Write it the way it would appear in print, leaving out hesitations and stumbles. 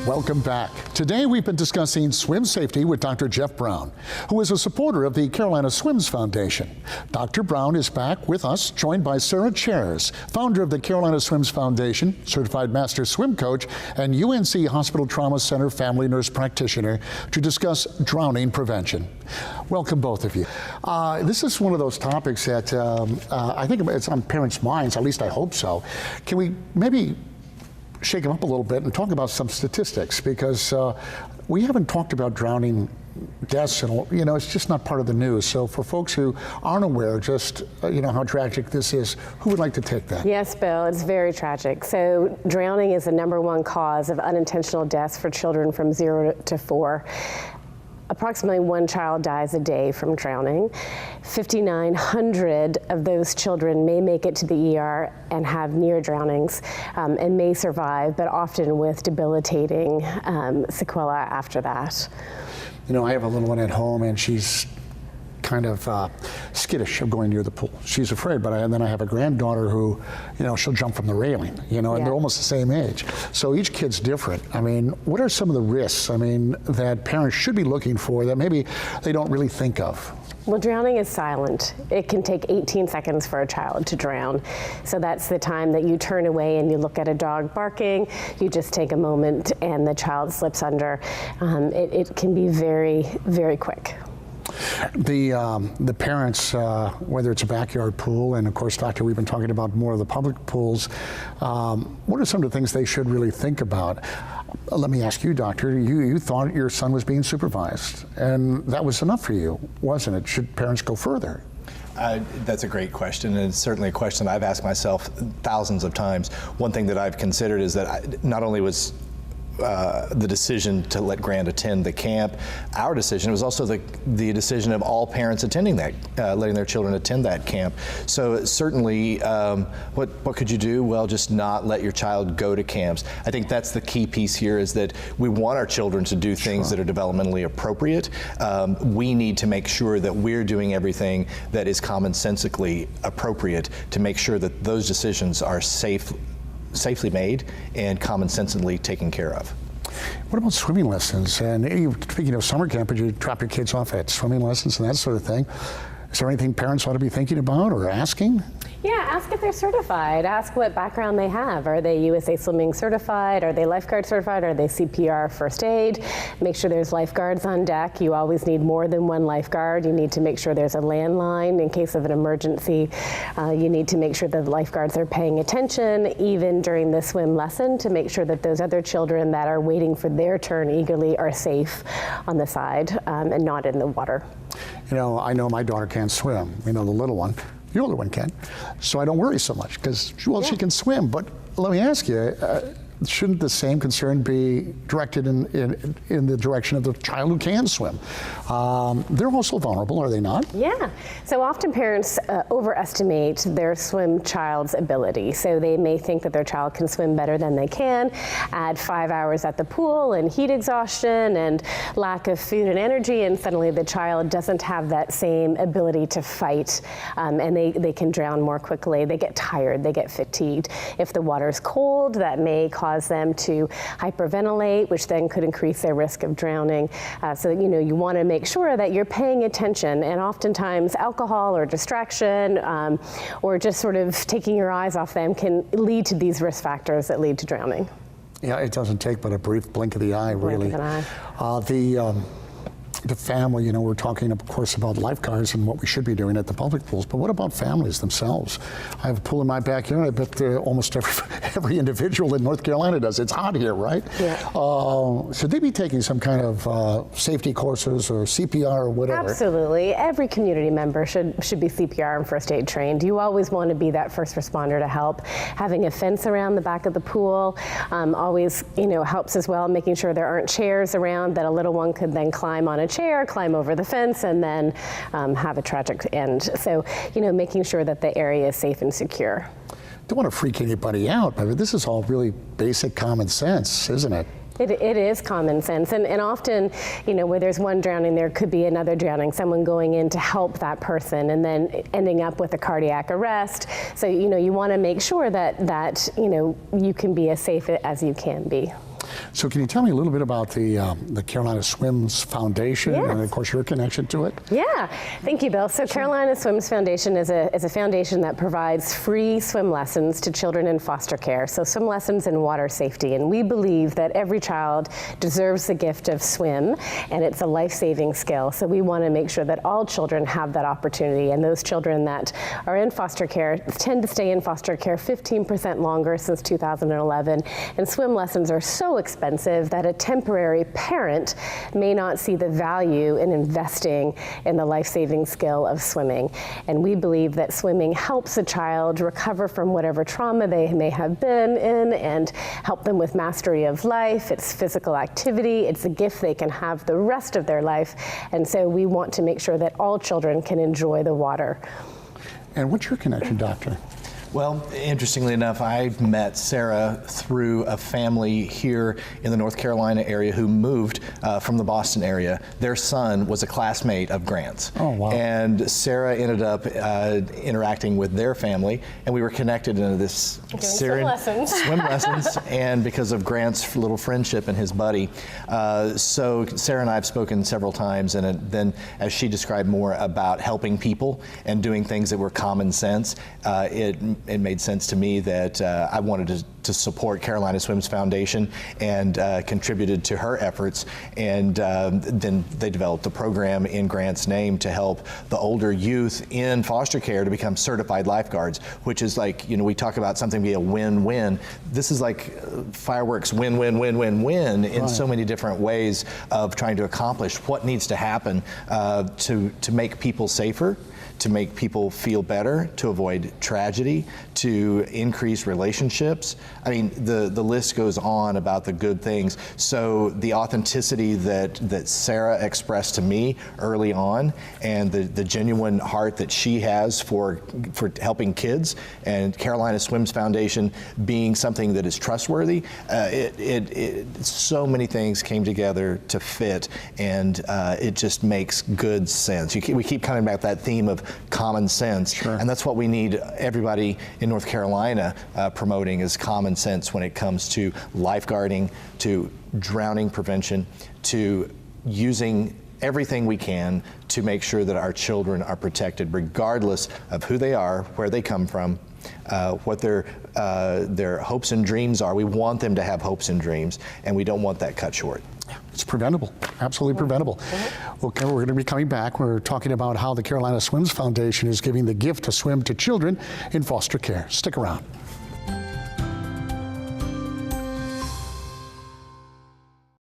Welcome back. Today we've been discussing swim safety with Dr. Jeff Brown, who is a supporter of the Carolina Swims Foundation. Dr. Brown is back with us, joined by Sarah Chairs, founder of the Carolina Swims Foundation, certified master swim coach, and UNC Hospital Trauma Center family nurse practitioner, to discuss drowning prevention. Welcome, both of you. This is one of those topics that I think it's on parents' minds, at least I hope so. Can we maybe shake them up a little bit and talk about some statistics, because we haven't talked about drowning deaths, and it's just not part of the news. So for folks who aren't aware, just how tragic this is, who would like to take that? Yes, Bill, it's very tragic. So drowning is the #1 cause of unintentional deaths for children from 0 to 4. Approximately 1 child dies a day from drowning. 5,900 of those children may make it to the ER and have near drownings and may survive, but often with debilitating sequelae after that. I have a little one at home, and she's kind of skittish of going near the pool. She's afraid, and then I have a granddaughter who, she'll jump from the railing, and they're almost the same age. So each kid's different. What are some of the risks, that parents should be looking for that maybe they don't really think of? Well, drowning is silent. It can take 18 seconds for a child to drown. So that's the time that you turn away and you look at a dog barking, you just take a moment and the child slips under. It can be very, very quick. The parents, whether it's a backyard pool, and of course, Doctor, we've been talking about more of the public pools, what are some of the things they should really think about? Let me ask you, Doctor, you thought your son was being supervised, and that was enough for you, wasn't it? Should parents go further? That's a great question, and it's certainly a question I've asked myself thousands of times. One thing that I've considered is that not only was the decision to let Grant attend the camp our decision, it was also the decision of all parents attending that, letting their children attend that camp. So certainly, what could you do? Well, just not let your child go to camps. I think that's the key piece here, is that we want our children to do things that are developmentally appropriate. We need to make sure that we're doing everything that is commonsensically appropriate to make sure that those decisions are safely made and commonsensically taken care of. What about swimming lessons? And speaking of summer camp, would you drop your kids off at swimming lessons and that sort of thing? Is there anything parents ought to be thinking about or asking? Yeah, ask if they're certified. Ask what background they have. Are they USA Swimming certified? Are they lifeguard certified? Are they CPR first aid? Make sure there's lifeguards on deck. You always need more than 1 lifeguard. You need to make sure there's a landline in case of an emergency. You need to make sure that the lifeguards are paying attention even during the swim lesson to make sure that those other children that are waiting for their turn eagerly are safe on the side and not in the water. I know my daughter can't swim, the little one. The older one can. So I don't worry so much because, she can swim. But let me ask you, shouldn't the same concern be directed in the direction of the child who can swim? They're also vulnerable, are they not? Yeah. So often parents overestimate their swim child's ability. So they may think that their child can swim better than they can, add 5 hours at the pool and heat exhaustion and lack of food and energy, and suddenly the child doesn't have that same ability to fight, and they can drown more quickly. They get tired, they get fatigued. If the water's cold, that may cause them to hyperventilate, which then could increase their risk of drowning. So you want to make sure that you're paying attention, and oftentimes alcohol or distraction or just sort of taking your eyes off them can lead to these risk factors that lead to drowning. Yeah, it doesn't take but a brief blink of the eye, really. Blink of an eye. The family, we're talking, of course, about lifeguards and what we should be doing at the public pools, but what about families themselves? I have a pool in my backyard. I bet almost every individual in North Carolina does. It's hot here, right? Yeah. Should they be taking some kind of safety courses or CPR or whatever? Absolutely. Every community member should be CPR and first aid trained. You always want to be that first responder to help. Having a fence around the back of the pool always, helps as well, making sure there aren't chairs around that a little one could then climb on a chair, climb over the fence, and then have a tragic end. So, making sure that the area is safe and secure. Don't want to freak anybody out, but this is all really basic common sense, isn't it? It is common sense, and often, where there's one drowning, there could be another drowning, someone going in to help that person and then ending up with a cardiac arrest. So, you want to make sure that you can be as safe as you can be. So can you tell me a little bit about the Carolina Swims Foundation Yes. and, of course, your connection to it? Yeah, thank you, Bill. So Carolina Swims Foundation is a foundation that provides free swim lessons to children in foster care, so swim lessons and water safety. And we believe that every child deserves the gift of swim, and it's a life-saving skill. So we want to make sure that all children have that opportunity, and those children that are in foster care tend to stay in foster care 15% longer since 2011. And swim lessons are so expensive that a temporary parent may not see the value in investing in the life-saving skill of swimming. And we believe that swimming helps a child recover from whatever trauma they may have been in and help them with mastery of life. It's physical activity. It's a gift they can have the rest of their life. And so we want to make sure that all children can enjoy the water. And what's your connection, Doctor? Well, interestingly enough, I met Sarah through a family here in the North Carolina area who moved from the Boston area. Their son was a classmate of Grant's. Oh, wow. And Sarah ended up interacting with their family, and we were connected into this swim lessons. swim lessons, and because of Grant's little friendship and his buddy. So Sarah and I have spoken several times, and then as she described more about helping people and doing things that were common sense, it made sense to me that I wanted to support Carolina Swims Foundation and contributed to her efforts. And then they developed a program in Grant's name to help the older youth in foster care to become certified lifeguards, which is like, you know, we talk about something being a win-win. This is like fireworks win-win-win-win-win in so many different ways of trying to accomplish what needs to happen to make people safer, to make people feel better, to avoid tragedy, to increase relationships. I mean, the list goes on about the good things. So the authenticity that Sarah expressed to me early on, and the genuine heart that she has for helping kids, and Carolina Swims Foundation being something that is trustworthy, so many things came together to fit, and it just makes good sense. We keep coming back to that theme of common sense, Sure. And that's what we need everybody in North Carolina promoting is common sense when it comes to lifeguarding, to drowning prevention, to using everything we can to make sure that our children are protected regardless of who they are, where they come from, what their hopes and dreams are. We want them to have hopes and dreams, and we don't want that cut short. It's preventable, absolutely preventable. Okay, we're going to be coming back. We're talking about how the Carolina Swims Foundation is giving the gift to swim to children in foster care. Stick around.